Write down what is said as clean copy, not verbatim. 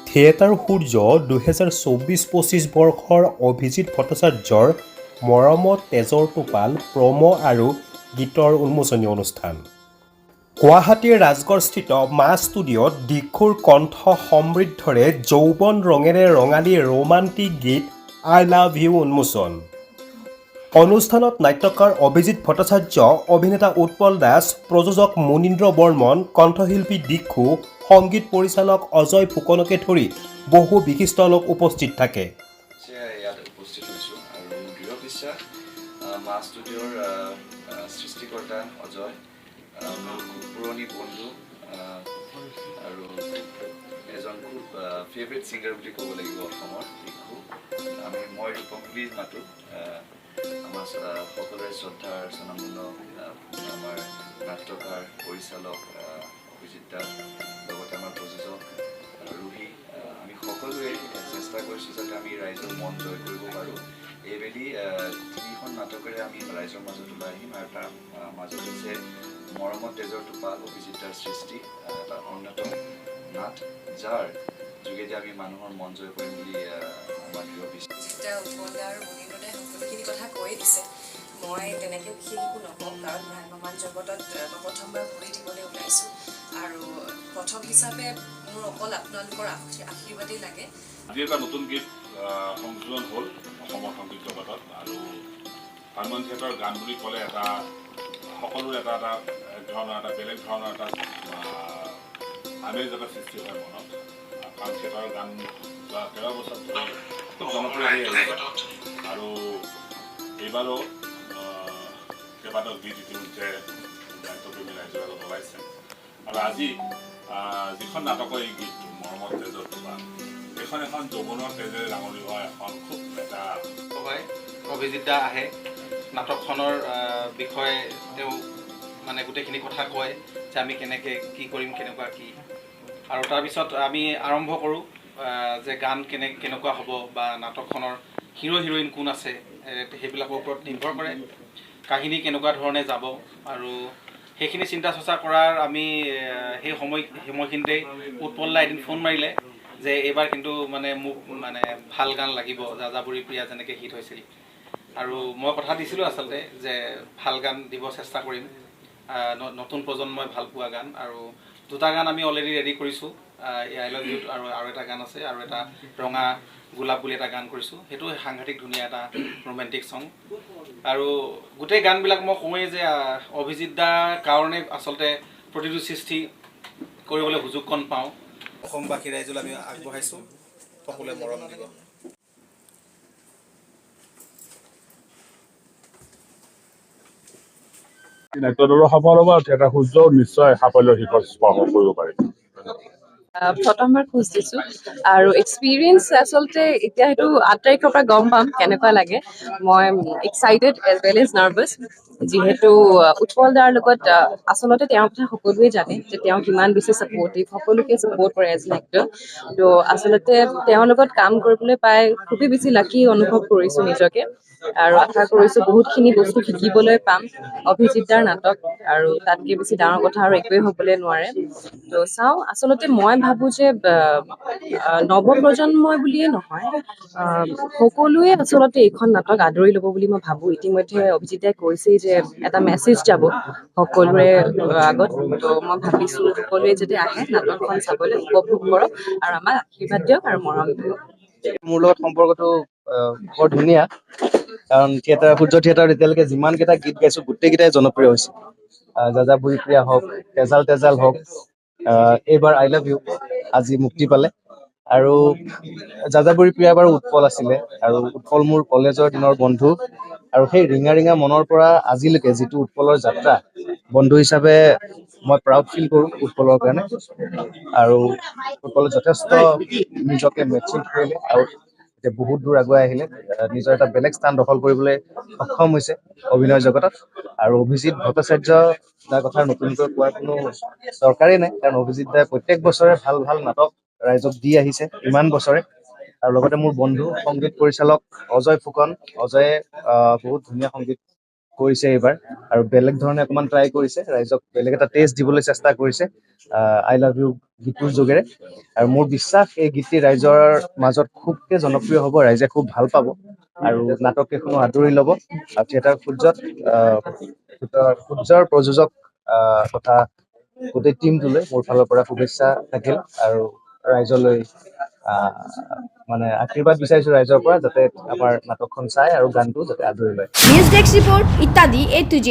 Theatre সূৰ্য ২০২৪-২৫ বৰ্ষৰ অভিজিত ভট্টাচাৰ্যৰ মৰমত তেজৰ টোপাল প্ৰম' আৰু গীতৰ উন্মোচনী অনুষ্ঠান। গুৱাহাটীৰ ৰাজগড়স্থিত মা ষ্টুডিঅ'ত দিক্ষুৰ কণ্ঠ সমৃদ্ধৰে যৌৱন ৰঙেৰে ৰঙালী ৰোমান্টিক গীত আই লাভ ইউ উন্মোচন। অনুষ্ঠানত নাট্যকাৰ অভিজিত ভট্টাচাৰ্য, অভিনেতা উৎপল দাস, প্ৰযোজক মুনীন্দ্ৰ বৰ্মন, কণ্ঠশিল্পী দিক্ষু, সংগীত পৰিচালক অজয় ফুকনকে ধৰি বহু বিশিষ্ট লোক উপস্থিত থাকে। ইয়াত উপস্থিত হৈছোঁ আৰু দৃঢ় বিশ্বাস মা ষ্টুডিঅ'ৰ সৃষ্টিকৰ্তা অজয় মোৰ খুব পুৰণি বন্ধু আৰু এজন খুব ফেভৰেট ছিংগাৰ বুলি ক'ব লাগিব অসমৰ দিক্ষু। মই ৰূপম বুলি মাতোঁ। আমাৰ সকলোৰে শ্ৰদ্ধাৰ স্বনামধন্য আমাৰ নাট্যকাৰ পৰিচালক অভিজিত দা, লগতে আমাৰ প্ৰযোজক ৰুহি, আমি সকলোৱে চেষ্টা কৰিছোঁ যাতে আমি ৰাইজৰ মন জয় কৰিব পাৰোঁ। এইবেলি তিনিখন নাটকেৰে আমি ৰাইজৰ মাজত ওলাই আহিম আৰু তাৰ মাজত হৈছে মৰমত তেজৰ টোপাল, অভিজিত দাৰ সৃষ্টি, এটা অন্যতম নাট যাৰ যোগেদি আমি মানুহৰ মন জয় কৰিম বুলি আমাৰ দৃঢ় বিশ্বাস। আৰু মুনীন্দ্ৰদাই সকলোখিনি কথা কৈয়ে দিছে। মই তেনেকৈ বিশেষ একো নকওঁ, কাৰণ ভ্ৰাম্যমান জগতত প্ৰথমবাৰ ভৰি দিবলৈ ওলাইছোঁ আৰু প্ৰথম হিচাপে মোৰ অকল আপোনালোকৰ আশীৰ্বাদেই লাগে। আজি এটা নতুন গীত সংযোজন হ'ল অসমৰ সংগীত জগতত, আৰু ভাম্যমান থিয়েটাৰৰ গান বুলি ক'লে এটা সকলোৰে এটা ধৰণৰ এটা বেলেগ ধৰণৰ এটা আমেজ এটা সৃষ্টি হয় মনত। কাৰণ থিয়েটাৰৰ গান যোৱা 13 বছৰ ধৰি খুব জনপ্ৰিয় হৈ আহিছে আৰু এইবাৰো কেইবাটাও গীত ইতিমধ্যে নাট্যপ্ৰেমী ৰাইজৰ আগত ওলাইছে। আৰু আজি যিখন নাটকৰ এই গীতটো মৰমত তেজৰ টোপাল, এইখন এখন যৌৱনৰ তেজেৰে ডাঙৰি হোৱা এখন খুব এটা হয়। অভিজিত দা আহে, নাটকখনৰ বিষয়ে তেওঁ মানে গোটেইখিনি কথা কয় যে আমি কেনেকৈ কি কৰিম, কেনেকুৱা কি, আৰু তাৰপিছত আমি আৰম্ভ কৰোঁ যে গান কেনেকুৱা হ'ব বা নাটকখনৰ হিৰ' হিৰ'ইন কোন আছে সেইবিলাকৰ ওপৰত নিৰ্ভৰ কৰে, কাহিনী কেনেকুৱা ধৰণে যাব, আৰু সেইখিনি চিন্তা চৰ্চা কৰাৰ আমি সেই সময়খিনিতেই উৎপলদা এদিন ফোন মাৰিলে যে এইবাৰ কিন্তু মোক ভাল গান লাগিব, যাযাবৰী প্ৰিয়া যেনেকৈ হিট হৈছিল, আৰু মই কথা দিছিলোঁ আচলতে যে ভাল গান দিব চেষ্টা কৰিম, নতুন প্ৰজন্মই ভাল পোৱা গান। আৰু দুটা গান আমি অলৰেডি ৰেডি কৰিছোঁ, আই লাভ ইউ আৰু এটা গান আছে, আৰু এটা ৰঙা গোলাপ বুলি এটা গান কৰিছোঁ, সেইটো সাংঘাতিক ধুনীয়া এটা ৰোমেণ্টিক ছং। আৰু গোটেই গানবিলাক মই কওঁৱেই যে অভিজিত দাৰ কাৰণে আচলতে প্ৰতিটো সৃষ্টি কৰিবলৈ সুযোগকণ পাওঁ। অসমবাসী ৰাইজলৈ আমি আগবঢ়াইছোঁ, সকলোৱে মৰম দিব। নাট্যদলৰ সফল হ'ব আৰু থিয়েটাৰ সূৰ্যও নিশ্চয় সাফল্যৰ শিখৰ স্পৰ্শ কৰিব পাৰিব। প্ৰথমবাৰ খোজ দিছোঁ আৰু এক্সপিৰিয়েঞ্চ আচলতে এতিয়া সেইটো 8 তাৰিখৰ পৰা গম পাম কেনেকুৱা লাগে। মই excited as well as nervous, যিহেতু উৎপল দাৰ লগত আচলতে তেওঁৰ কথা সকলোৱে জানে যে তেওঁ কিমান বেছি ছাপৰ্টিভ, সকলোকে ছাপৰ্ট কৰে এজ এন এক্টৰ। ত' আচলতে তেওঁৰ লগত কাম কৰিবলৈ পাই খুবেই বেছি লাকি অনুভৱ কৰিছোঁ নিজকে, আৰু আশা কৰিছোঁ বহুতখিনি বস্তু শিকিবলৈ পাম অভিজিত দাৰ নাটক, আৰু তাতকৈ বেছি ডাঙৰ কথা আৰু একোৱেই হ'বলৈ নোৱাৰে। ত' চাওঁ, আচলতে মই ভাবোঁ যে নৱপ্ৰজন্মই বুলিয়ে নহয়, সকলোৱে আচলতে এইখন নাটক আদৰি ল'ব বুলি মই ভাবোঁ। ইতিমধ্যে অভিজিত দাই কৈছেই যে এটা মেছেজ যাব সকলোৰে আগত। ত' মই ভাবিছোঁ সকলোৱে যদি আহে নাটকখন চাবলৈ, উপভোগ কৰক আৰু আমাক আশীৰ্বাদ দিয়ক আৰু মৰম দিয়ক। মোৰ লগত সম্পৰ্কটো বৰ ধুনীয়া, কাৰণ সূৰ্য থিয়েটাৰত এতিয়ালৈকে যিমানকেইটা গীত গাইছোঁ গোটেইকেইটাই জনপ্ৰিয় হৈছে। যাযাবৰী প্ৰিয়া হওক, তেজাল তেজাল হওক, এইবাৰ আই লাভ ইউ আজি মুক্তি পালে। আৰু যাযাবৰী প্ৰিয়া বাৰু উৎপল আছিলে, আৰু উৎপল মোৰ কলেজৰ দিনৰ বন্ধু, আৰু সেই ৰিঙা ৰিঙা মনৰ পৰা আজিলৈকে যিটো উৎপলৰ যাত্ৰা, বন্ধু হিচাপে মই প্ৰাউড ফিল কৰোঁ উৎপলৰ কাৰণে। আৰু উৎপলে যথেষ্ট নিজকে মেচিউৰ কৰিলে আৰু এতিয়া বহুত দূৰ আগুৱাই আহিলে, নিজৰ এটা বেলেগ স্থান দখল কৰিবলৈ সক্ষম হৈছে অভিনয় জগতত। আৰু অভিজিত ভট্টাচাৰ্য দাৰ কথা নতুনকৈ কোৱাৰ কোনো দৰকাৰেই নাই, কাৰণ অভিজিত দাই প্ৰত্যেক বছৰে ভাল ভাল নাটক ৰাইজক দি আহিছে ইমান বছৰে। আৰু লগতে মোৰ বন্ধু সংগীত পৰিচালক অজয় ফুকন, অজয়ে বহুত ধুনীয়া সংগীত কৰিছে এইবাৰ আৰু বেলেগ ধৰণে অকণমান ট্ৰাই কৰিছে, ৰাইজক বেলেগ এটা টেষ্ট দিবলৈ চেষ্টা কৰিছে আই লাভ ইউ গীতটোৰ যোগেৰে। আৰু মোৰ বিশ্বাস এই গীতটি ৰাইজৰ মাজত খুবকে জনপ্ৰিয় হ'ব, ৰাইজে খুব ভাল পাব আৰু নাটক কেইখনো আদৰি ল'ব। আৰু থিয়েটাৰ সূৰ্যৰ প্ৰযোজক তথা গোটেই টিমটোলৈ মোৰ ফালৰ পৰা শুভেচ্ছা থাকিল আৰু ৰাইজলৈ মানে আশীৰ্বাদ বিচাৰিছো ৰাইজৰ পৰা, যাতে আমাৰ নাটকখন চাই আৰু গানটো যাতে আদৰি লয়। নিউজ ডেস্ক ৰিপোৰ্ট ইত্যাদি A to Z।